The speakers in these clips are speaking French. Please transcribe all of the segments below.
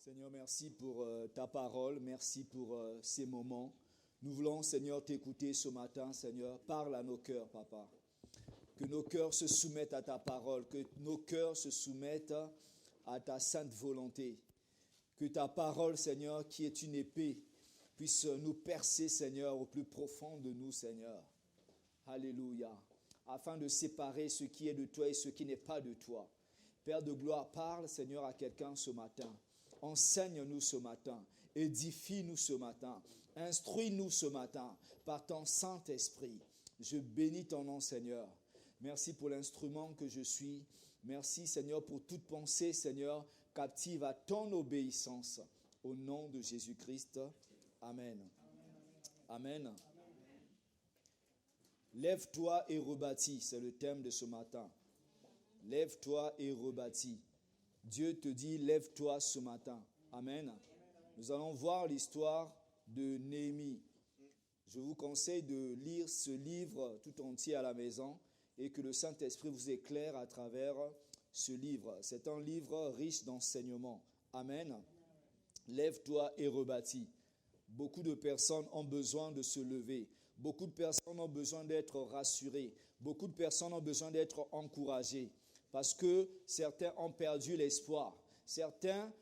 Seigneur, merci pour ta parole, merci pour ces moments. Nous voulons, Seigneur, t'écouter ce matin, Seigneur. Parle à nos cœurs, Papa. Que nos cœurs se soumettent à ta parole, que nos cœurs se soumettent à ta sainte volonté. Que ta parole, Seigneur, qui est une épée, puisse nous percer, Seigneur, au plus profond de nous, Seigneur. Alléluia. Afin de séparer ce qui est de toi et ce qui n'est pas de toi. Père de gloire, parle, Seigneur, à quelqu'un ce matin. Enseigne-nous ce matin, édifie-nous ce matin, instruis-nous ce matin par ton Saint-Esprit. Je bénis ton nom, Seigneur. Merci pour l'instrument que je suis. Merci, Seigneur, pour toute pensée, Seigneur, captive à ton obéissance. Au nom de Jésus-Christ. Amen. Amen. Lève-toi et rebâtis, c'est le thème de ce matin. Lève-toi et rebâtis. Dieu te dit, lève-toi ce matin. Amen. Nous allons voir l'histoire de Néhémie. Je vous conseille de lire ce livre tout entier à la maison et que le Saint-Esprit vous éclaire à travers ce livre. C'est un livre riche d'enseignements. Amen. Lève-toi et rebâtis. Beaucoup de personnes ont besoin de se lever. Beaucoup de personnes ont besoin d'être rassurées. Beaucoup de personnes ont besoin d'être encouragées. Parce que certains ont perdu l'espoir. Certains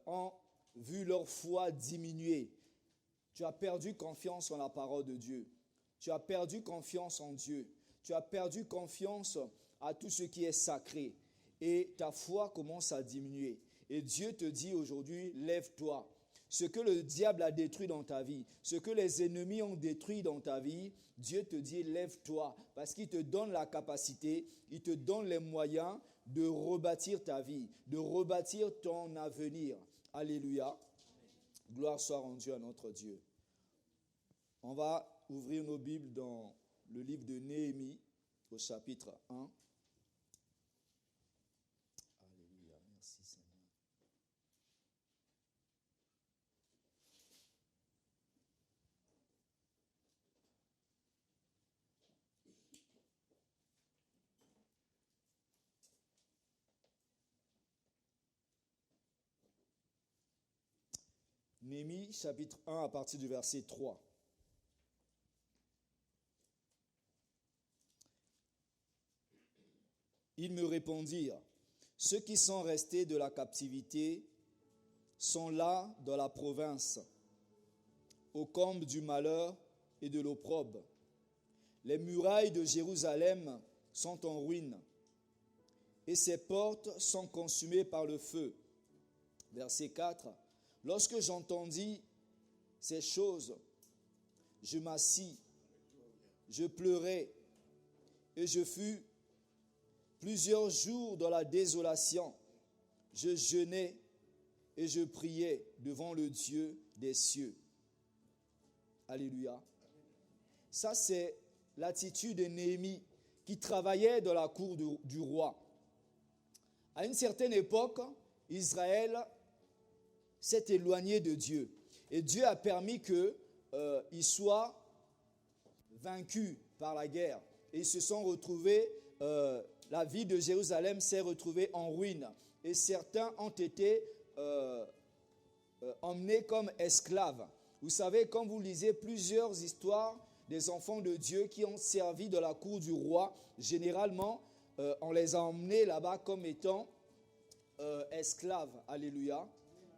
ont vu leur foi diminuer. Tu as perdu confiance en la parole de Dieu. Tu as perdu confiance en Dieu. Tu as perdu confiance à tout ce qui est sacré. Et ta foi commence à diminuer. Et Dieu te dit aujourd'hui, lève-toi. Ce que le diable a détruit dans ta vie, ce que les ennemis ont détruit dans ta vie, Dieu te dit lève-toi parce qu'il te donne la capacité, il te donne les moyens de rebâtir ta vie, de rebâtir ton avenir. Alléluia. Gloire soit rendue à notre Dieu. On va ouvrir nos Bibles dans le livre de Néhémie au chapitre 1. Alléluia. Merci Seigneur. Néhémie, chapitre 1, à partir du verset 3. Ils me répondirent, ceux qui sont restés de la captivité sont là dans la province, au comble du malheur et de l'opprobre. Les murailles de Jérusalem sont en ruine et ses portes sont consumées par le feu. Verset 4. Lorsque j'entendis ces choses, je m'assis, je pleurai et je fus plusieurs jours dans la désolation. Je jeûnais et je priais devant le Dieu des cieux. Alléluia. Ça, c'est l'attitude de Néhémie qui travaillait dans la cour du roi. À une certaine époque, Israël s'est éloigné de Dieu. Et Dieu a permis qu'il soit vaincu par la guerre. Et ils se sont retrouvés, la ville de Jérusalem s'est retrouvée en ruine. Et certains ont été emmenés comme esclaves. Vous savez, quand vous lisez plusieurs histoires des enfants de Dieu qui ont servi de la cour du roi, généralement, on les a emmenés là-bas comme étant esclaves. Alléluia.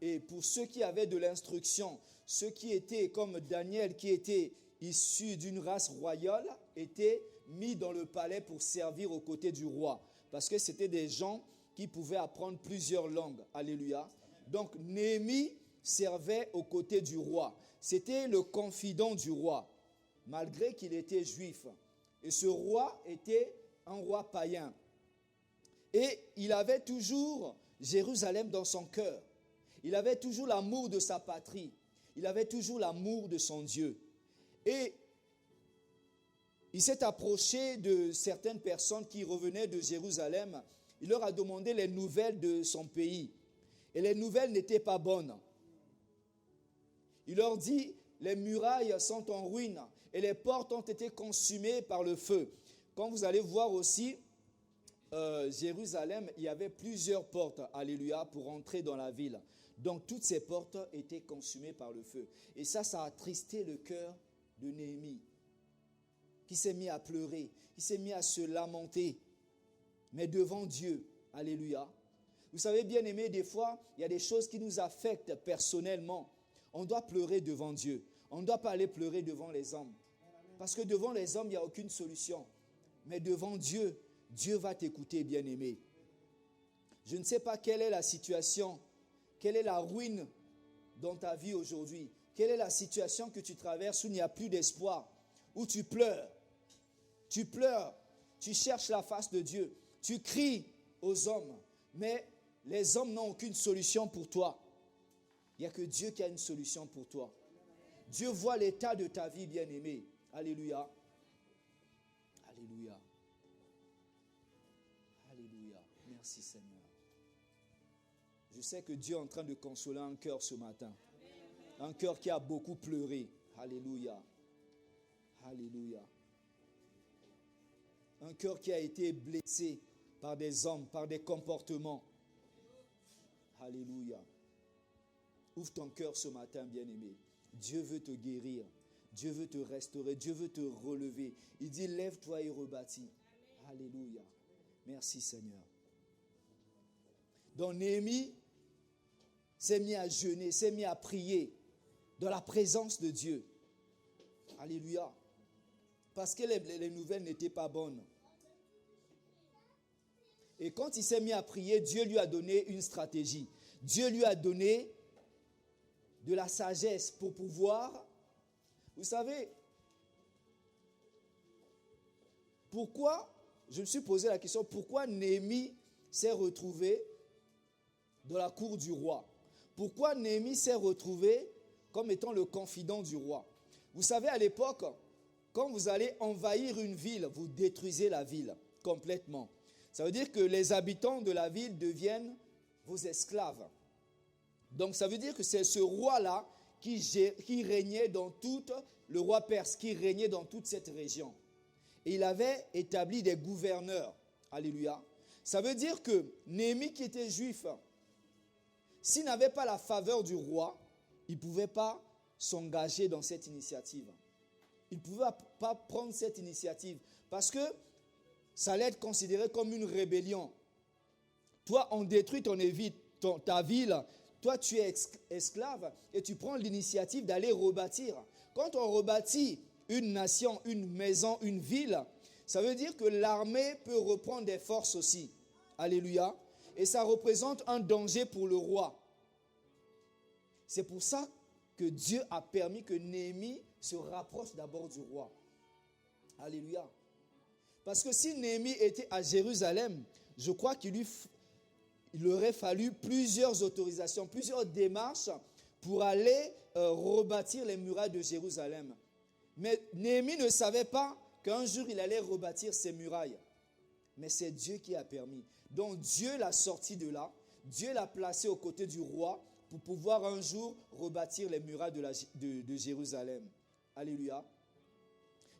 Et pour ceux qui avaient de l'instruction, ceux qui étaient comme Daniel, qui était issu d'une race royale, étaient mis dans le palais pour servir aux côtés du roi. Parce que c'était des gens qui pouvaient apprendre plusieurs langues. Alléluia. Donc Néhémie servait aux côtés du roi. C'était le confident du roi, malgré qu'il était juif. Et ce roi était un roi païen. Et il avait toujours Jérusalem dans son cœur. Il avait toujours l'amour de sa patrie. Il avait toujours l'amour de son Dieu. Et il s'est approché de certaines personnes qui revenaient de Jérusalem. Il leur a demandé les nouvelles de son pays. Et les nouvelles n'étaient pas bonnes. Il leur dit, les murailles sont en ruine et les portes ont été consumées par le feu. Quand vous allez voir aussi, Jérusalem, il y avait plusieurs portes, alléluia, pour entrer dans la ville. Donc toutes ces portes étaient consumées par le feu. Et ça a attristé le cœur de Néhémie, qui s'est mis à pleurer, qui s'est mis à se lamenter, mais devant Dieu, alléluia. Vous savez, bien aimé, des fois, il y a des choses qui nous affectent personnellement. On doit pleurer devant Dieu. On ne doit pas aller pleurer devant les hommes. Parce que devant les hommes, il n'y a aucune solution. Mais devant Dieu, Dieu va t'écouter, bien aimé. Je ne sais pas quelle est la situation, quelle est la ruine dans ta vie aujourd'hui. Quelle est la situation que tu traverses où il n'y a plus d'espoir, où tu pleures. Tu pleures, tu cherches la face de Dieu. Tu cries aux hommes, mais les hommes n'ont aucune solution pour toi. Il n'y a que Dieu qui a une solution pour toi. Dieu voit l'état de ta vie, bien-aimé. Alléluia. Alléluia. Alléluia. Merci Seigneur. Je sais que Dieu est en train de consoler un cœur ce matin. Un cœur qui a beaucoup pleuré. Alléluia. Alléluia. Un cœur qui a été blessé par des hommes, par des comportements. Alléluia. Ouvre ton cœur ce matin, bien-aimé. Dieu veut te guérir. Dieu veut te restaurer. Dieu veut te relever. Il dit, lève-toi et rebâtis. Alléluia. Merci Seigneur. Donc Néhémie s'est mis à jeûner, s'est mis à prier dans la présence de Dieu. Alléluia. Parce que les nouvelles n'étaient pas bonnes. Et quand il s'est mis à prier, Dieu lui a donné une stratégie. Dieu lui a donné de la sagesse pour pouvoir... Vous savez, pourquoi, je me suis posé la question, pourquoi Néhémie s'est retrouvé dans la cour du roi? Pourquoi Néhémie s'est retrouvé comme étant le confident du roi? Vous savez, à l'époque, quand vous allez envahir une ville, vous détruisez la ville complètement. Ça veut dire que les habitants de la ville deviennent vos esclaves. Donc ça veut dire que c'est ce roi-là qui régnait dans toute, le roi perse, qui régnait dans toute cette région. Et il avait établi des gouverneurs. Alléluia. Ça veut dire que Néhémie qui était juif, s'il n'avait pas la faveur du roi, il ne pouvait pas s'engager dans cette initiative. Il ne pouvait pas prendre cette initiative parce que ça allait être considéré comme une rébellion. Toi, on détruit ta ville. Toi, tu es esclave et tu prends l'initiative d'aller rebâtir. Quand on rebâtit une nation, une maison, une ville, ça veut dire que l'armée peut reprendre des forces aussi. Alléluia. Et ça représente un danger pour le roi. C'est pour ça que Dieu a permis que Néhémie se rapproche d'abord du roi. Alléluia. Parce que si Néhémie était à Jérusalem, je crois qu'il aurait fallu plusieurs autorisations, plusieurs démarches pour aller rebâtir les murailles de Jérusalem. Mais Néhémie ne savait pas qu'un jour il allait rebâtir ces murailles. Mais c'est Dieu qui a permis. Donc Dieu l'a sorti de là. Dieu l'a placé aux côtés du roi pour pouvoir un jour rebâtir les murailles de Jérusalem. Alléluia.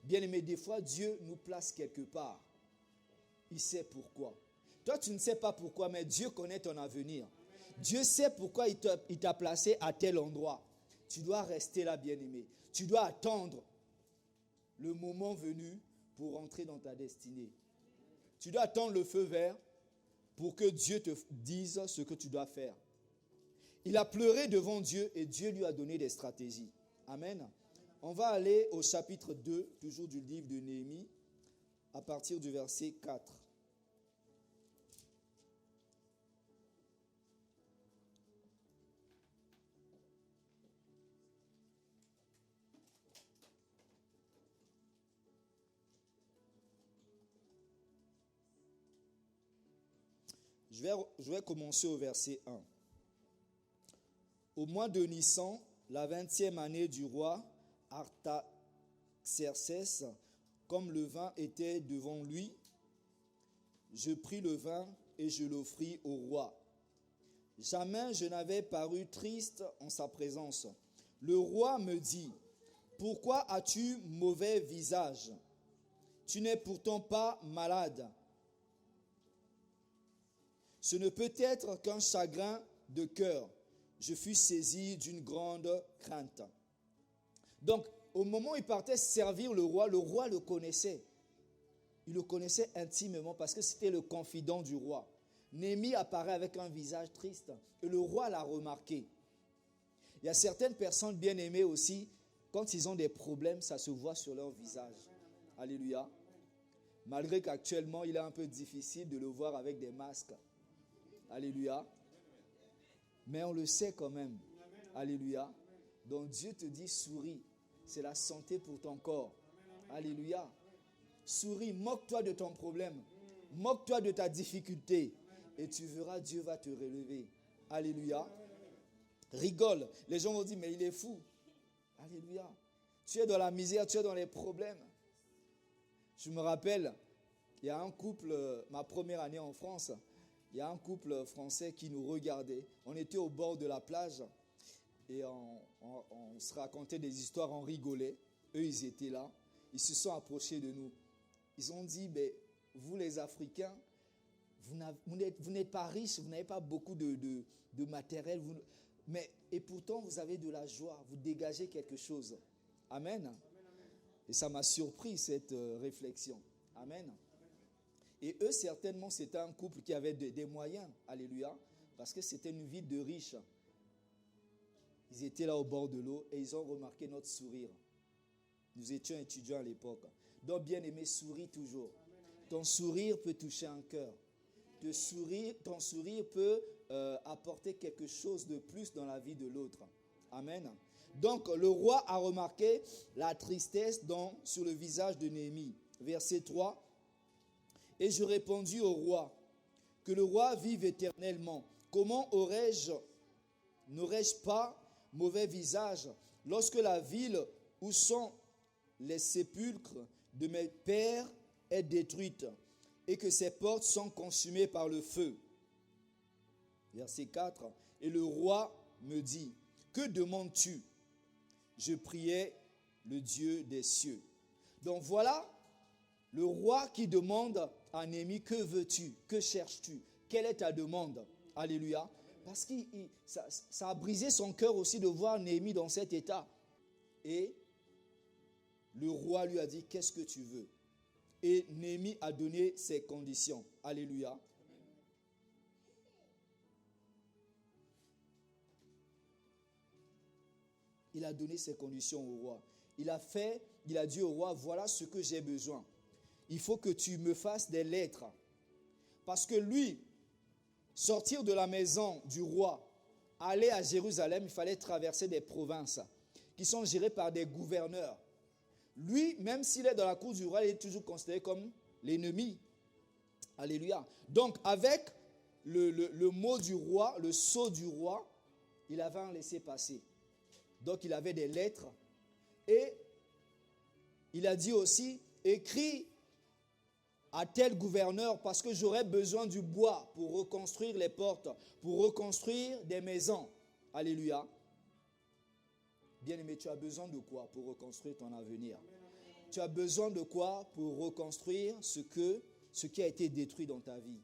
Bien aimé, des fois Dieu nous place quelque part. Il sait pourquoi. Toi, tu ne sais pas pourquoi, mais Dieu connaît ton avenir. Dieu sait pourquoi il t'a placé à tel endroit. Tu dois rester là, bien-aimé. Tu dois attendre le moment venu pour entrer dans ta destinée. Tu dois attendre le feu vert pour que Dieu te dise ce que tu dois faire. Il a pleuré devant Dieu et Dieu lui a donné des stratégies. Amen. On va aller au chapitre 2, toujours du livre de Néhémie, à partir du verset 4. Je vais commencer au verset 1. Au mois de Nissan, la 20e année du roi Artaxerxès, comme le vin était devant lui, je pris le vin et je l'offris au roi. Jamais je n'avais paru triste en sa présence. Le roi me dit, « Pourquoi as-tu mauvais visage? Tu n'es pourtant pas malade. » Ce ne peut être qu'un chagrin de cœur. Je fus saisi d'une grande crainte. Donc, au moment où il partait servir le roi le connaissait. Il le connaissait intimement parce que c'était le confident du roi. Néhémie apparaît avec un visage triste et le roi l'a remarqué. Il y a certaines personnes bien aimées aussi, quand ils ont des problèmes, ça se voit sur leur visage. Alléluia. Malgré qu'actuellement, il est un peu difficile de le voir avec des masques. Alléluia. Mais on le sait quand même. Alléluia. Donc Dieu te dit souris. C'est la santé pour ton corps. Alléluia. Souris, moque-toi de ton problème. Moque-toi de ta difficulté. Et tu verras, Dieu va te relever. Alléluia. Rigole. Les gens vont dire, mais il est fou. Alléluia. Tu es dans la misère, tu es dans les problèmes. Je me rappelle, il y a un couple, ma première année en France, il y a un couple français qui nous regardait. On était au bord de la plage et on se racontait des histoires, on rigolait. Eux, ils étaient là. Ils se sont approchés de nous. Ils ont dit, ben, vous les Africains, vous n'êtes pas riches, vous n'avez pas beaucoup de matériel, et pourtant vous avez de la joie, vous dégagez quelque chose. Amen. Et ça m'a surpris cette réflexion. Amen. Et eux, certainement, c'était un couple qui avait des moyens. Alléluia. Parce que c'était une vie de riches. Ils étaient là au bord de l'eau et ils ont remarqué notre sourire. Nous étions étudiants à l'époque. Donc, bien-aimé, souris toujours. Ton sourire peut toucher un cœur. Ton sourire peut apporter quelque chose de plus dans la vie de l'autre. Amen. Donc, le roi a remarqué la tristesse sur le visage de Néhémie. Verset 3. Et je répondis au roi, que le roi vive éternellement. Comment n'aurais-je pas mauvais visage lorsque la ville où sont les sépulcres de mes pères est détruite et que ses portes sont consumées par le feu. Verset 4. Et le roi me dit, que demandes-tu? Je priais le Dieu des cieux. Donc voilà le roi qui demande à Néhémie, que veux-tu? Que cherches-tu? Quelle est ta demande? Alléluia. Parce que ça a brisé son cœur aussi de voir Néhémie dans cet état. Et le roi lui a dit, qu'est-ce que tu veux? Et Néhémie a donné ses conditions. Alléluia. Il a donné ses conditions au roi. Il a dit au roi, voilà ce que j'ai besoin. Il faut que tu me fasses des lettres. Parce que lui, sortir de la maison du roi, aller à Jérusalem, il fallait traverser des provinces qui sont gérées par des gouverneurs. Lui, même s'il est dans la cour du roi, il est toujours considéré comme l'ennemi. Alléluia. Donc, avec le mot du roi, le sceau du roi, il avait un laissez-passer. Donc, il avait des lettres. Et il a dit aussi, écris à tel gouverneur parce que j'aurai besoin du bois pour reconstruire les portes, pour reconstruire des maisons. Alléluia. Bien-aimé, tu as besoin de quoi pour reconstruire ton avenir? Tu as besoin de quoi pour reconstruire ce qui a été détruit dans ta vie?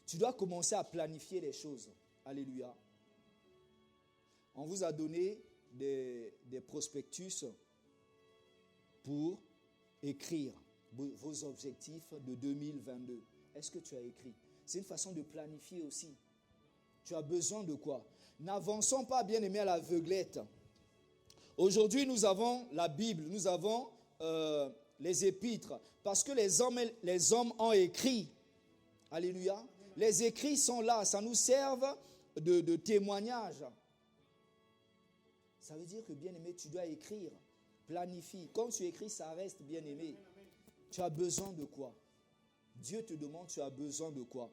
Tu dois commencer à planifier les choses. Alléluia. On vous a donné des prospectus pour écrire vos objectifs de 2022. Est-ce que tu as écrit? C'est une façon de planifier aussi. Tu as besoin de quoi? N'avançons pas, bien-aimés, à l'aveuglette. Aujourd'hui, nous avons la Bible, nous avons les épîtres, parce que les hommes ont écrit. Alléluia. Les écrits sont là, ça nous sert de témoignage. Ça veut dire que, bien-aimé, tu dois écrire, planifie. Quand tu écris, ça reste, bien-aimé. Tu as besoin de quoi? Dieu te demande, tu as besoin de quoi?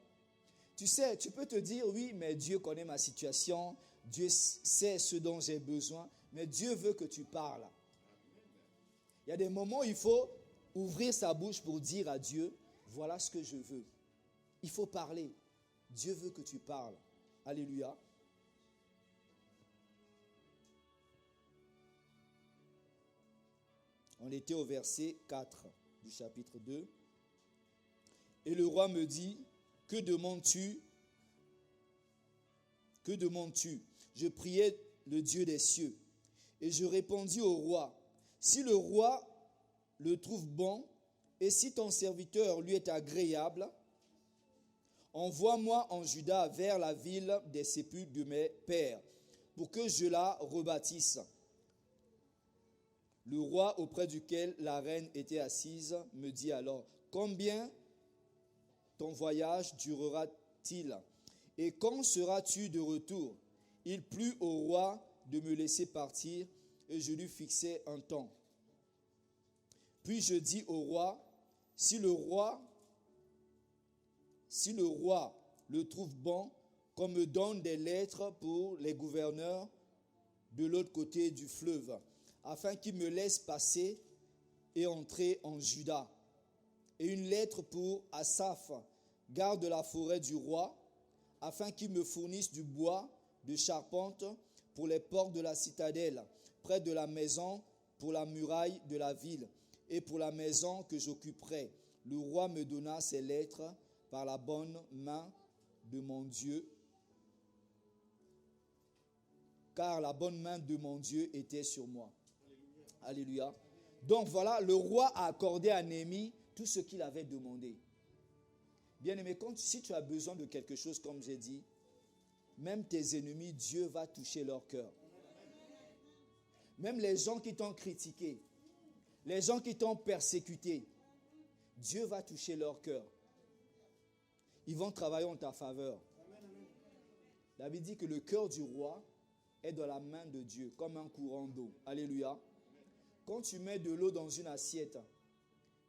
Tu sais, tu peux te dire, oui, mais Dieu connaît ma situation, Dieu sait ce dont j'ai besoin, mais Dieu veut que tu parles. Il y a des moments où il faut ouvrir sa bouche pour dire à Dieu, voilà ce que je veux. Il faut parler. Dieu veut que tu parles. Alléluia. On était au verset 4 du chapitre 2. Et le roi me dit, Que demandes-tu? Que demandes-tu? Je priai le Dieu des cieux. Et je répondis au roi, si le roi le trouve bon, et si ton serviteur lui est agréable, envoie-moi en Juda vers la ville des sépulcres de mes pères, pour que je la rebâtisse. Le roi auprès duquel la reine était assise me dit alors, combien ton voyage durera-t-il? Et quand seras-tu de retour? Il plut au roi de me laisser partir, et je lui fixai un temps. Puis je dis au roi, si le roi le trouve bon, qu'on me donne des lettres pour les gouverneurs de l'autre côté du fleuve, afin qu'ils me laissent passer et entrer en Juda. Et une lettre pour Asaph, garde de la forêt du roi, afin qu'il me fournisse du bois de charpente pour les portes de la citadelle, près de la maison, pour la muraille de la ville, et pour la maison que j'occuperai. Le roi me donna ces lettres par la bonne main de mon Dieu, car la bonne main de mon Dieu était sur moi. Alléluia. Donc voilà, le roi a accordé à Néhémie tout ce qu'il avait demandé. Bien-aimé, si tu as besoin de quelque chose, comme j'ai dit, même tes ennemis, Dieu va toucher leur cœur. Même les gens qui t'ont critiqué, les gens qui t'ont persécuté, Dieu va toucher leur cœur. Ils vont travailler en ta faveur. David dit que le cœur du roi est dans la main de Dieu, comme un courant d'eau. Alléluia. Quand tu mets de l'eau dans une assiette,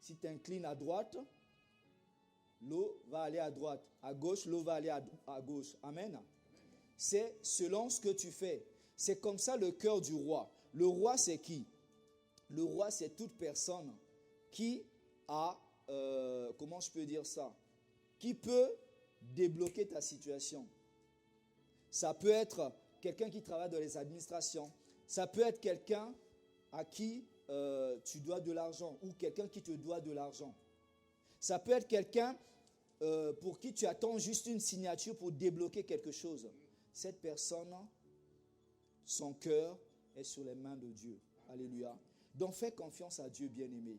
si tu inclines à droite, l'eau va aller à droite. À gauche, l'eau va aller à gauche. Amen. C'est selon ce que tu fais. C'est comme ça le cœur du roi. Le roi, c'est qui? Le roi, c'est toute personne qui a, comment je peux dire ça? Qui peut débloquer ta situation. Ça peut être quelqu'un qui travaille dans les administrations. Ça peut être quelqu'un à qui tu dois de l'argent ou quelqu'un qui te doit de l'argent. Ça peut être quelqu'un pour qui tu attends juste une signature pour débloquer quelque chose. Cette personne, son cœur est sur les mains de Dieu. Alléluia. Donc fais confiance à Dieu, bien-aimé.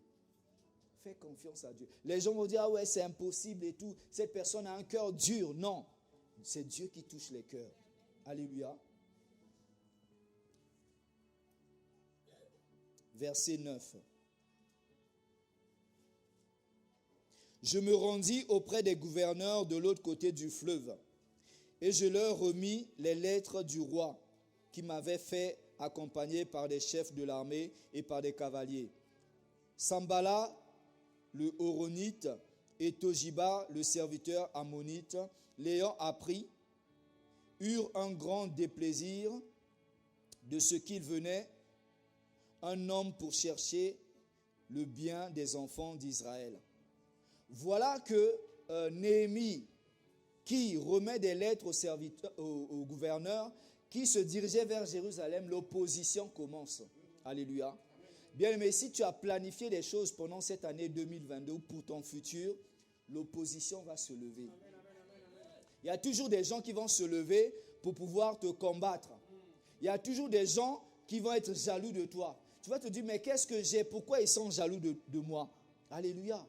Fais confiance à Dieu. Les gens vont dire, ah ouais, c'est impossible et tout. Cette personne a un cœur dur. Non, c'est Dieu qui touche les cœurs. Alléluia. Verset 9. Je me rendis auprès des gouverneurs de l'autre côté du fleuve et je leur remis les lettres du roi qui m'avait fait accompagner par des chefs de l'armée et par des cavaliers. Sambala, le Horonite, et Tojiba, le serviteur ammonite, l'ayant appris, eurent un grand déplaisir de ce qu'il venait un homme pour chercher le bien des enfants d'Israël. Voilà que Néhémie, qui remet des lettres au gouverneur, qui se dirigeait vers Jérusalem, l'opposition commence. Alléluia. Bien, mais si tu as planifié des choses pendant cette année 2022 ou pour ton futur, l'opposition va se lever. Il y a toujours des gens qui vont se lever pour pouvoir te combattre. Il y a toujours des gens qui vont être jaloux de toi. Tu vas te dire, mais qu'est-ce que j'ai? Pourquoi ils sont jaloux de moi? Alléluia.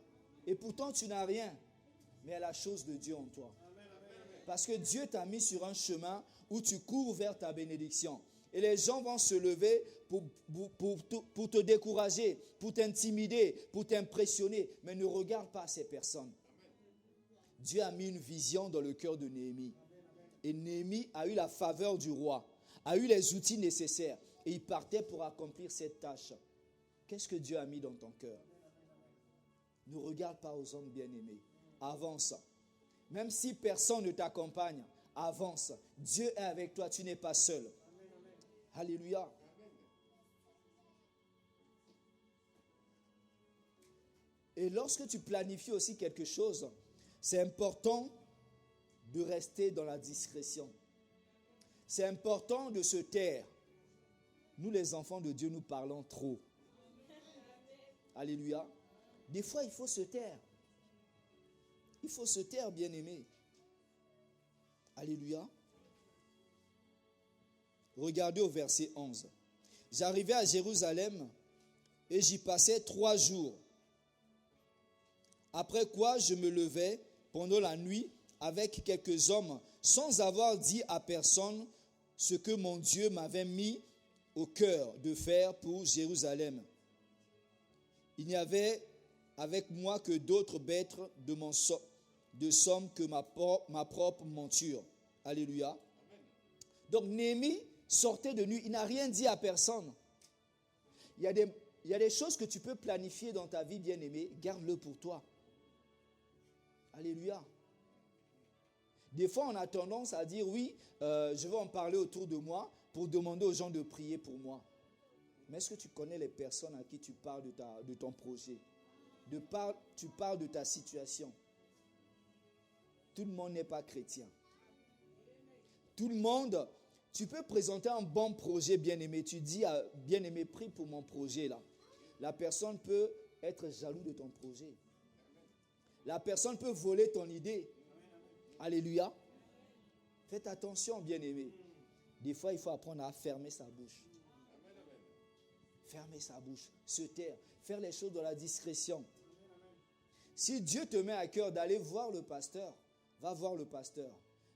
Et pourtant, tu n'as rien. Mais il y a la chose de Dieu en toi. Parce que Dieu t'a mis sur un chemin où tu cours vers ta bénédiction. Et les gens vont se lever pour te décourager, pour t'intimider, pour t'impressionner. Mais ne regarde pas ces personnes. Dieu a mis une vision dans le cœur de Néhémie. Et Néhémie a eu la faveur du roi, a eu les outils nécessaires. Et il partait pour accomplir cette tâche. Qu'est-ce que Dieu a mis dans ton cœur? Ne regarde pas aux hommes bien-aimés. Avance. Même si personne ne t'accompagne, avance. Dieu est avec toi, tu n'es pas seul. Alléluia. Et lorsque tu planifies aussi quelque chose, c'est important de rester dans la discrétion. C'est important de se taire. Nous, les enfants de Dieu, nous parlons trop. Alléluia. Des fois, il faut se taire. Il faut se taire, bien-aimé. Alléluia. Regardez au verset 11. J'arrivai à Jérusalem et j'y passais 3 jours. Après quoi, je me levai pendant la nuit avec quelques hommes sans avoir dit à personne ce que mon Dieu m'avait mis au cœur de faire pour Jérusalem. Il n'y avait avec moi que d'autres bêtes de somme que ma propre monture. Alléluia. Donc Néhémie sortait de nuit, il n'a rien dit à personne. Il y a des choses que tu peux planifier dans ta vie, bien-aimé, garde-le pour toi. Alléluia. Des fois, on a tendance à dire, oui, je vais en parler autour de moi pour demander aux gens de prier pour moi. Mais est-ce que tu connais les personnes à qui tu parles de ton projet? Tu parles de ta situation. Tout le monde n'est pas chrétien. Tout le monde, tu peux présenter un bon projet, bien-aimé. Tu dis, bien-aimé, prie pour mon projet là. La personne peut être jaloux de ton projet. La personne peut voler ton idée. Alléluia. Faites attention, bien-aimé. Des fois, il faut apprendre à fermer sa bouche. Fermer sa bouche, se taire, faire les choses dans la discrétion. Si Dieu te met à cœur d'aller voir le pasteur, va voir le pasteur.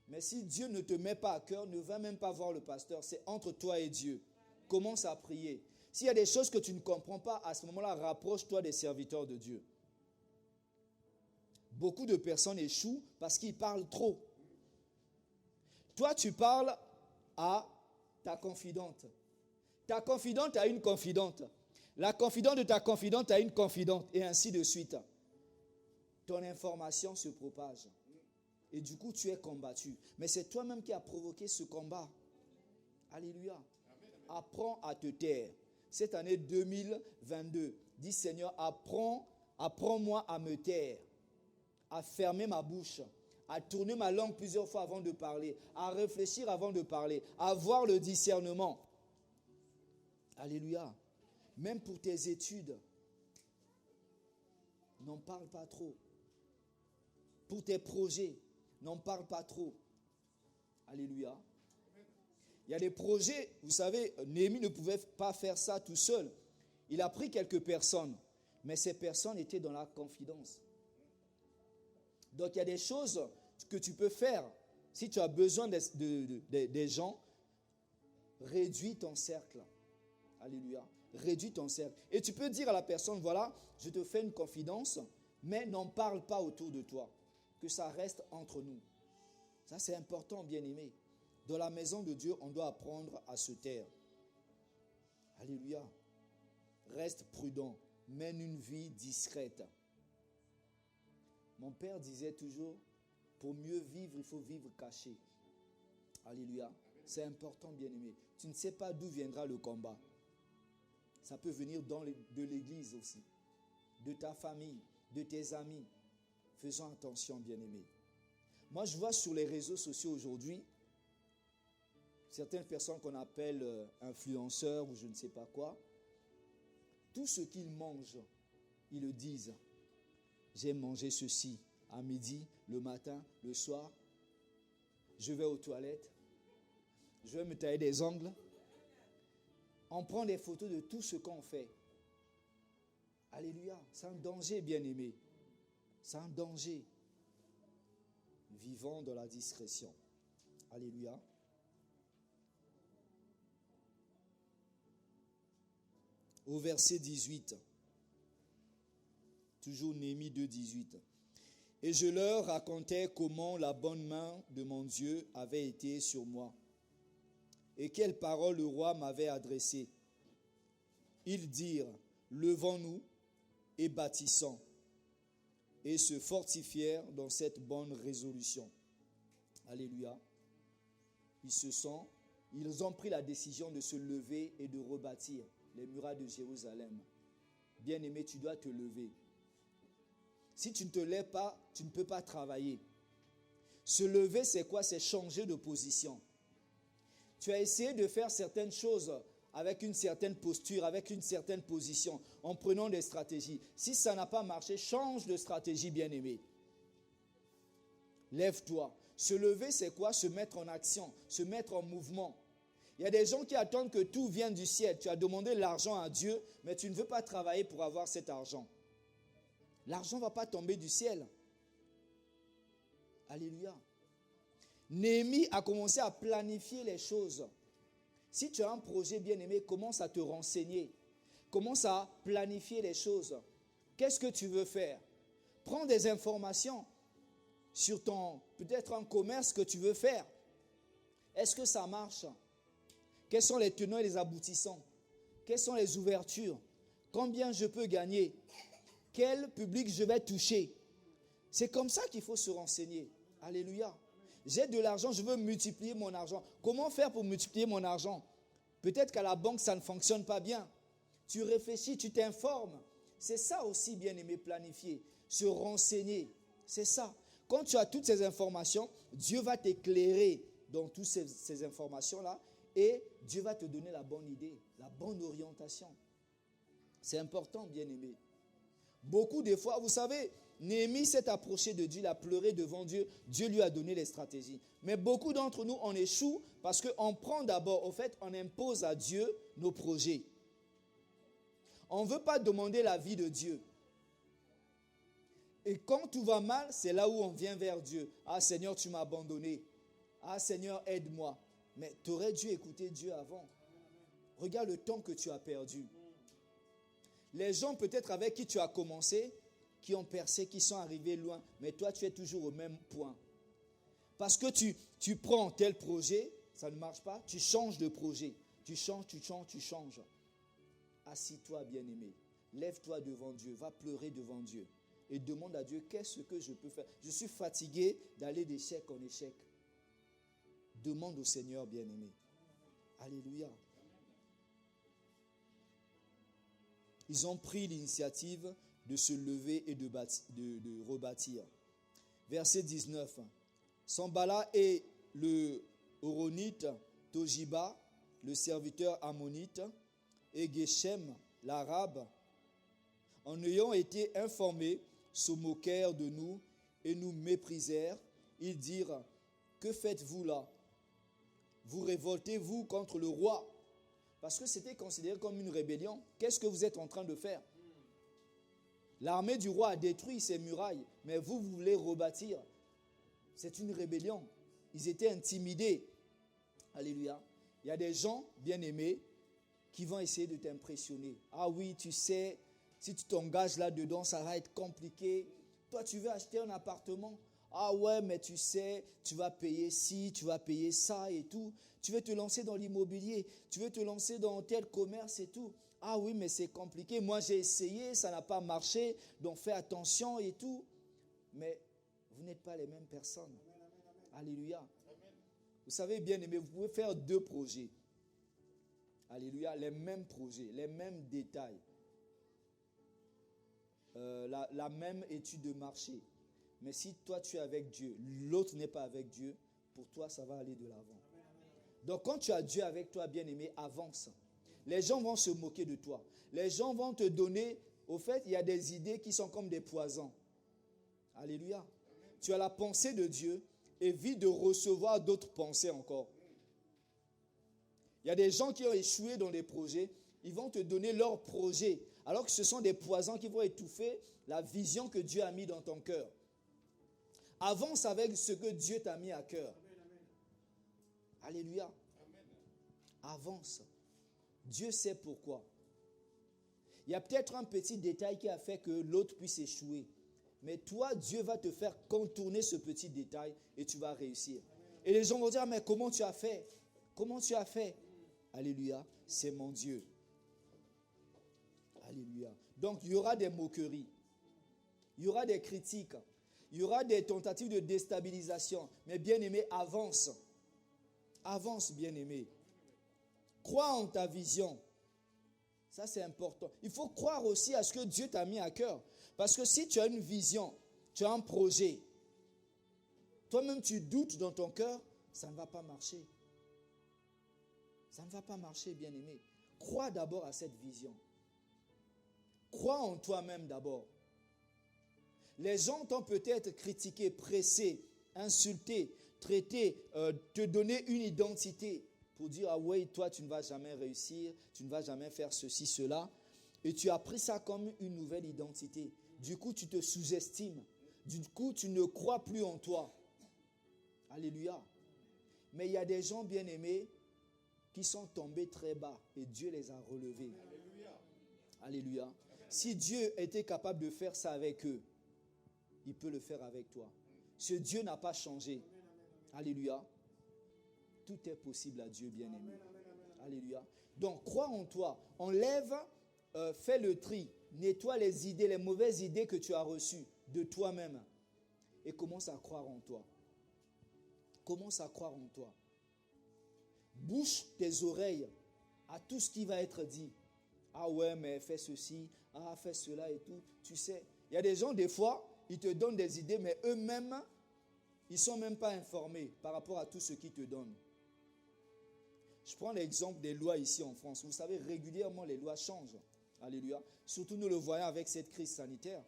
Mais si Dieu ne te met pas à cœur, ne va même pas voir le pasteur. C'est entre toi et Dieu. Commence à prier. S'il y a des choses que tu ne comprends pas, à ce moment-là, rapproche-toi des serviteurs de Dieu. Beaucoup de personnes échouent parce qu'ils parlent trop. Toi, tu parles à ta confidente. Ta confidente a une confidente. La confidente de ta confidente a une confidente. Et ainsi de suite. Ton information se propage. Et du coup, tu es combattu. Mais c'est toi-même qui as provoqué ce combat. Alléluia. Apprends à te taire. Cette année 2022, dis Seigneur, apprends-moi à me taire, à fermer ma bouche, à tourner ma langue plusieurs fois avant de parler, à réfléchir avant de parler, à avoir le discernement. Alléluia. Même pour tes études, n'en parle pas trop. Pour tes projets, n'en parle pas trop. Alléluia. Il y a des projets, vous savez, Néhémie ne pouvait pas faire ça tout seul. Il a pris quelques personnes, mais ces personnes étaient dans la confidence. Donc il y a des choses que tu peux faire. Si tu as besoin des gens, réduis ton cercle. Alléluia. Réduis ton cercle. Et tu peux dire à la personne, voilà, je te fais une confidence, mais n'en parle pas autour de toi. Que ça reste entre nous. Ça, c'est important, bien-aimé. Dans la maison de Dieu, on doit apprendre à se taire. Alléluia. Reste prudent. Mène une vie discrète. Mon père disait toujours, pour mieux vivre, il faut vivre caché. Alléluia. C'est important, bien-aimé. Tu ne sais pas d'où viendra le combat. Ça peut venir de l'église aussi, de ta famille, de tes amis. Faisons attention, bien-aimés. Moi, je vois sur les réseaux sociaux aujourd'hui, certaines personnes qu'on appelle influenceurs ou je ne sais pas quoi, tout ce qu'ils mangent, ils le disent. J'ai mangé ceci à midi, le matin, le soir. Je vais aux toilettes. Je vais me tailler des ongles. On prend des photos de tout ce qu'on fait. Alléluia. C'est un danger, bien-aimé. C'est un danger. Vivons dans la discrétion. Alléluia. Au verset 18. Toujours Néhémie 2, 18. Et je leur racontais comment la bonne main de mon Dieu avait été sur moi et quelles paroles le roi m'avait adressées. Ils dirent, levons-nous et bâtissons, et se fortifièrent dans cette bonne résolution. Alléluia. Ils ont pris la décision de se lever et de rebâtir les murailles de Jérusalem. Bien-aimé, tu dois te lever. Si tu ne te lèves pas, tu ne peux pas travailler. Se lever, c'est quoi? C'est changer de position. Tu as essayé de faire certaines choses avec une certaine posture, avec une certaine position, en prenant des stratégies. Si ça n'a pas marché, change de stratégie, bien-aimé. Lève-toi. Se lever, c'est quoi? Se mettre en action, se mettre en mouvement. Il y a des gens qui attendent que tout vienne du ciel. Tu as demandé l'argent à Dieu, mais tu ne veux pas travailler pour avoir cet argent. L'argent ne va pas tomber du ciel. Alléluia. Néhémie a commencé à planifier les choses. Si tu as un projet bien-aimé, commence à te renseigner. Commence à planifier les choses. Qu'est-ce que tu veux faire? Prends des informations sur peut-être un commerce que tu veux faire. Est-ce que ça marche? Quels sont les tenants et les aboutissants? Quelles sont les ouvertures? Combien je peux gagner? Quel public je vais toucher? C'est comme ça qu'il faut se renseigner. Alléluia. J'ai de l'argent, je veux multiplier mon argent. Comment faire pour multiplier mon argent? Peut-être qu'à la banque, ça ne fonctionne pas bien. Tu réfléchis, tu t'informes. C'est ça aussi, bien-aimé, planifier, se renseigner. C'est ça. Quand tu as toutes ces informations, Dieu va t'éclairer dans toutes ces informations-là et Dieu va te donner la bonne idée, la bonne orientation. C'est important, bien-aimé. Beaucoup de fois, vous savez, Néhémie s'est approché de Dieu, il a pleuré devant Dieu. Dieu lui a donné les stratégies. Mais beaucoup d'entre nous, on échoue parce qu'on prend d'abord, au fait, on impose à Dieu nos projets. On ne veut pas demander l'avis de Dieu. Et quand tout va mal, c'est là où on vient vers Dieu. Ah Seigneur, tu m'as abandonné. Ah Seigneur, aide-moi. Mais tu aurais dû écouter Dieu avant. Regarde le temps que tu as perdu. Les gens peut-être avec qui tu as commencé, qui ont percé, qui sont arrivés loin, mais toi tu es toujours au même point. Parce que tu prends tel projet, ça ne marche pas, tu changes de projet. Tu changes. Assis-toi, bien-aimé. Lève-toi devant Dieu, va pleurer devant Dieu. Et demande à Dieu, qu'est-ce que je peux faire? Je suis fatigué d'aller d'échec en échec. Demande au Seigneur, bien-aimé. Alléluia. Ils ont pris l'initiative de se lever et de rebâtir. Verset 19. Sambala et le Horonite, Tojiba, le serviteur ammonite, et Geshem, l'arabe, en ayant été informés, se moquèrent de nous et nous méprisèrent. Ils dirent, que faites-vous là? Vous révoltez-vous contre le roi? Parce que c'était considéré comme une rébellion. Qu'est-ce que vous êtes en train de faire? L'armée du roi a détruit ses murailles, mais vous voulez rebâtir. C'est une rébellion. Ils étaient intimidés. Alléluia. Il y a des gens bien-aimés qui vont essayer de t'impressionner. Ah oui, tu sais, si tu t'engages là-dedans, ça va être compliqué. Toi, tu veux acheter un appartement. Ah ouais, mais tu sais, tu vas payer ci, tu vas payer ça et tout. Tu veux te lancer dans l'immobilier, tu veux te lancer dans tel commerce et tout. Ah oui, mais c'est compliqué. Moi, j'ai essayé, ça n'a pas marché, donc fais attention et tout. Mais vous n'êtes pas les mêmes personnes. Alléluia. Vous savez, bien aimé, vous pouvez faire 2 projets. Alléluia, les mêmes projets, les mêmes détails. La même étude de marché. Mais si toi tu es avec Dieu, l'autre n'est pas avec Dieu, pour toi ça va aller de l'avant. Donc quand tu as Dieu avec toi, bien-aimé, avance. Les gens vont se moquer de toi. Les gens vont te donner, au fait, il y a des idées qui sont comme des poisons. Alléluia. Tu as la pensée de Dieu, évite de recevoir d'autres pensées encore. Il y a des gens qui ont échoué dans des projets, ils vont te donner leurs projets, alors que ce sont des poisons qui vont étouffer la vision que Dieu a mis dans ton cœur. Avance avec ce que Dieu t'a mis à cœur. Alléluia. Avance. Dieu sait pourquoi. Il y a peut-être un petit détail qui a fait que l'autre puisse échouer. Mais toi, Dieu va te faire contourner ce petit détail et tu vas réussir. Et les gens vont dire, mais comment tu as fait? Comment tu as fait? Alléluia, c'est mon Dieu. Alléluia. Donc, il y aura des moqueries. Il y aura des critiques. Il y aura des tentatives de déstabilisation. Mais bien-aimé, avance. Avance, bien-aimé. Crois en ta vision. Ça, c'est important. Il faut croire aussi à ce que Dieu t'a mis à cœur. Parce que si tu as une vision, tu as un projet, toi-même tu doutes dans ton cœur, ça ne va pas marcher. Ça ne va pas marcher, bien-aimé. Crois d'abord à cette vision. Crois en toi-même d'abord. Les gens t'ont peut-être critiqué, pressé, insulté, traiter, te donner une identité pour dire, ah ouais, toi, tu ne vas jamais réussir, tu ne vas jamais faire ceci, cela. Et tu as pris ça comme une nouvelle identité. Du coup, tu te sous-estimes. Du coup, tu ne crois plus en toi. Alléluia. Mais il y a des gens bien-aimés qui sont tombés très bas et Dieu les a relevés. Alléluia. Alléluia. Si Dieu était capable de faire ça avec eux, il peut le faire avec toi. Ce Dieu n'a pas changé. Alléluia. Tout est possible à Dieu bien-aimé. Alléluia. Donc, crois en toi. Enlève, fais le tri. Nettoie les idées, les mauvaises idées que tu as reçues de toi-même. Et commence à croire en toi. Commence à croire en toi. Bouche tes oreilles à tout ce qui va être dit. Ah ouais, mais fais ceci, ah fais cela et tout. Tu sais, il y a des gens, des fois, ils te donnent des idées, mais eux-mêmes, ils ne sont même pas informés par rapport à tout ce qu'ils te donnent. Je prends l'exemple des lois ici en France. Vous savez, régulièrement, les lois changent. Alléluia. Surtout, nous le voyons avec cette crise sanitaire.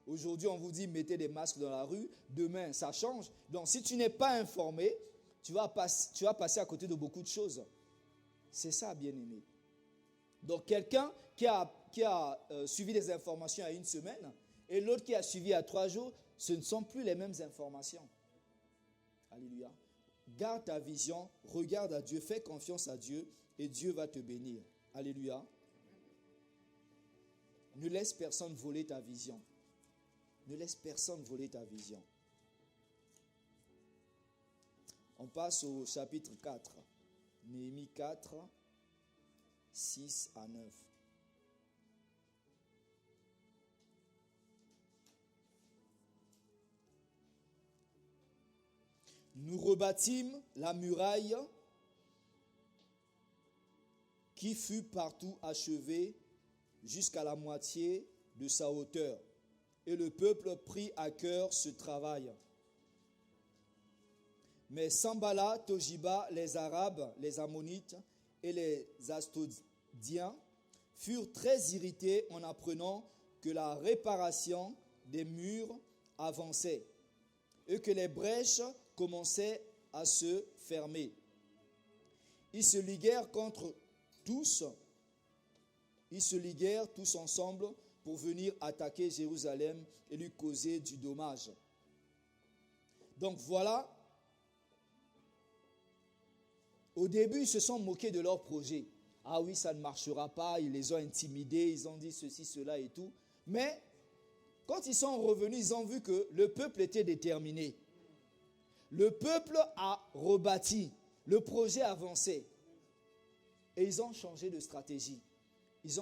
Aujourd'hui, on vous dit, mettez des masques dans la rue. Demain, ça change. Donc, si tu n'es pas informé, tu vas passer à côté de beaucoup de choses. C'est ça, bien-aimé. Donc, quelqu'un qui a suivi des informations à une semaine et l'autre qui a suivi à 3 jours, ce ne sont plus les mêmes informations. Alléluia. Garde ta vision, regarde à Dieu, fais confiance à Dieu et Dieu va te bénir. Alléluia. Ne laisse personne voler ta vision. Ne laisse personne voler ta vision. On passe au chapitre 4. Néhémie 4, 6 à 9. Nous rebâtîmes la muraille qui fut partout achevée jusqu'à la moitié de sa hauteur. Et le peuple prit à cœur ce travail. Mais Sambala, Tojiba, les Arabes, les Ammonites et les Astodiens furent très irrités en apprenant que la réparation des murs avançait et que les brèches commençaient à se fermer. Ils se liguèrent tous ensemble pour venir attaquer Jérusalem et lui causer du dommage. Donc voilà, au début, ils se sont moqués de leur projet. Ah oui, ça ne marchera pas, ils les ont intimidés, ils ont dit ceci, cela et tout. Mais quand ils sont revenus, ils ont vu que le peuple était déterminé. Le peuple a rebâti, le projet avançait. Et ils ont changé de stratégie. Ils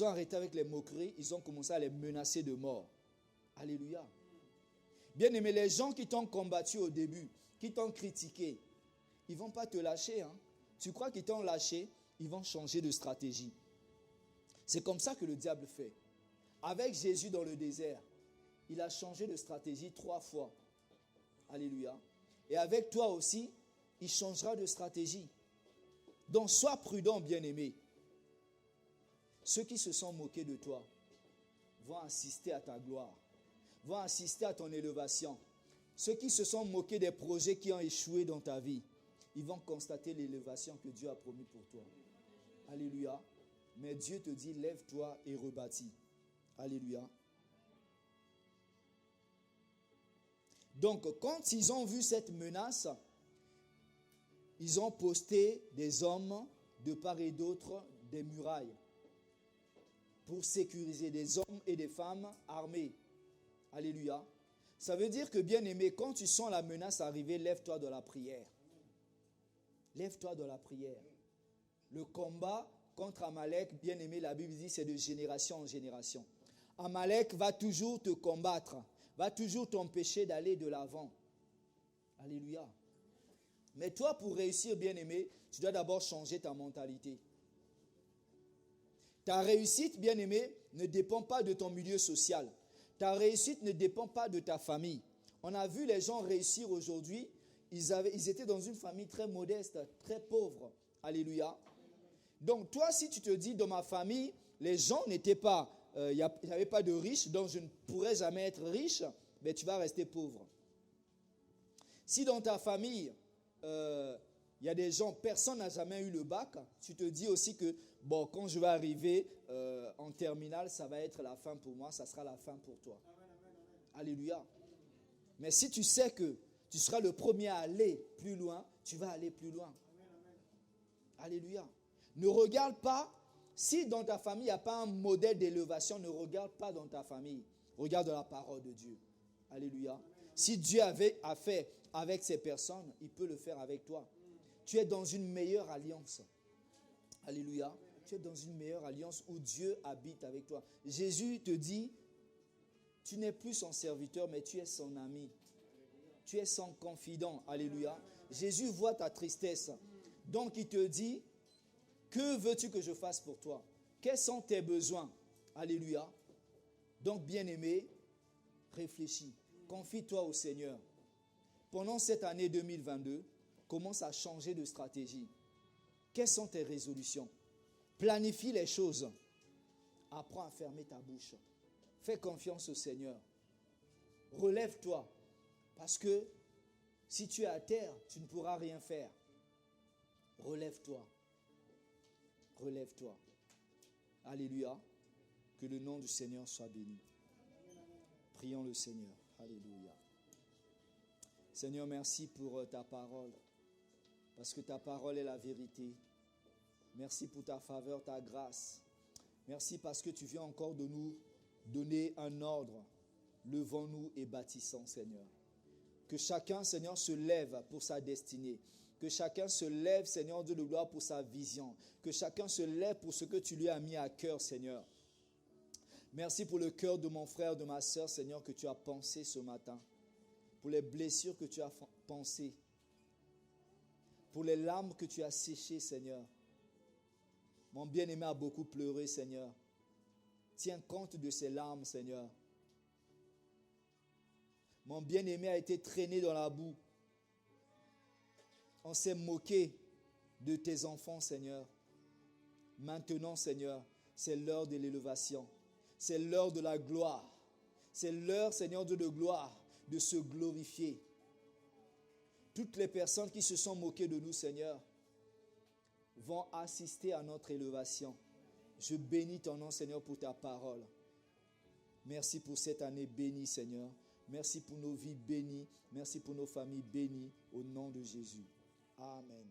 ont arrêté avec les moqueries, ils ont commencé à les menacer de mort. Alléluia. Bien aimé, les gens qui t'ont combattu au début, qui t'ont critiqué, ils ne vont pas te lâcher. Tu crois qu'ils t'ont lâché, ils vont changer de stratégie. C'est comme ça que le diable fait. Avec Jésus dans le désert, il a changé de stratégie 3 fois. Alléluia. Et avec toi aussi, il changera de stratégie. Donc, sois prudent, bien-aimé. Ceux qui se sont moqués de toi vont assister à ta gloire, vont assister à ton élévation. Ceux qui se sont moqués des projets qui ont échoué dans ta vie, ils vont constater l'élévation que Dieu a promis pour toi. Alléluia. Mais Dieu te dit, lève-toi et rebâtis. Alléluia. Donc, quand ils ont vu cette menace, ils ont posté des hommes de part et d'autre des murailles pour sécuriser des hommes et des femmes armés. Alléluia. Ça veut dire que, bien-aimé, quand tu sens la menace arriver, lève-toi dans la prière. Lève-toi dans la prière. Le combat contre Amalek, bien-aimé, la Bible dit, c'est de génération en génération. Amalek va toujours te combattre, va toujours t'empêcher d'aller de l'avant. Alléluia. Mais toi, pour réussir, bien-aimé, tu dois d'abord changer ta mentalité. Ta réussite, bien-aimé, ne dépend pas de ton milieu social. Ta réussite ne dépend pas de ta famille. On a vu les gens réussir aujourd'hui. Ils étaient dans une famille très modeste, très pauvre. Alléluia. Donc toi, si tu te dis, dans ma famille, les gens n'étaient pas, il n'y avait pas de riches, donc je ne pourrais jamais être riche, mais tu vas rester pauvre. Si dans ta famille, il y a des gens, personne n'a jamais eu le bac, tu te dis aussi que, bon, quand je vais arriver en terminale, ça va être la fin pour moi, ça sera la fin pour toi. Alléluia. Mais si tu sais que tu seras le premier à aller plus loin, tu vas aller plus loin. Alléluia. Ne regarde pas, si dans ta famille, il n'y a pas un modèle d'élévation, ne regarde pas dans ta famille. Regarde la parole de Dieu. Alléluia. Si Dieu a fait avec ces personnes, il peut le faire avec toi. Tu es dans une meilleure alliance. Alléluia. Tu es dans une meilleure alliance où Dieu habite avec toi. Jésus te dit, tu n'es plus son serviteur, mais tu es son ami. Tu es son confident. Alléluia. Jésus voit ta tristesse. Donc il te dit, que veux-tu que je fasse pour toi? Quels sont tes besoins? Alléluia. Donc bien-aimé, réfléchis. Confie-toi au Seigneur. Pendant cette année 2022, commence à changer de stratégie. Quelles sont tes résolutions? Planifie les choses. Apprends à fermer ta bouche. Fais confiance au Seigneur. Relève-toi. Parce que si tu es à terre, tu ne pourras rien faire. Relève-toi. Relève-toi. Alléluia. Que le nom du Seigneur soit béni. Prions le Seigneur. Alléluia. Seigneur, merci pour ta parole. Parce que ta parole est la vérité. Merci pour ta faveur, ta grâce. Merci parce que tu viens encore de nous donner un ordre. Levons-nous et bâtissons, Seigneur. Que chacun, Seigneur, se lève pour sa destinée. Que chacun se lève, Seigneur, Dieu de gloire, pour sa vision. Que chacun se lève pour ce que tu lui as mis à cœur, Seigneur. Merci pour le cœur de mon frère, de ma sœur, Seigneur, que tu as pensé ce matin. Pour les blessures que tu as pensées. Pour les larmes que tu as séchées, Seigneur. Mon bien-aimé a beaucoup pleuré, Seigneur. Tiens compte de ces larmes, Seigneur. Mon bien-aimé a été traîné dans la boue. On s'est moqué de tes enfants, Seigneur. Maintenant, Seigneur, c'est l'heure de l'élévation. C'est l'heure de la gloire. C'est l'heure, Seigneur Dieu de gloire, de se glorifier. Toutes les personnes qui se sont moquées de nous, Seigneur, vont assister à notre élévation. Je bénis ton nom, Seigneur, pour ta parole. Merci pour cette année bénie, Seigneur. Merci pour nos vies bénies. Merci pour nos familles bénies. Au nom de Jésus. Amen.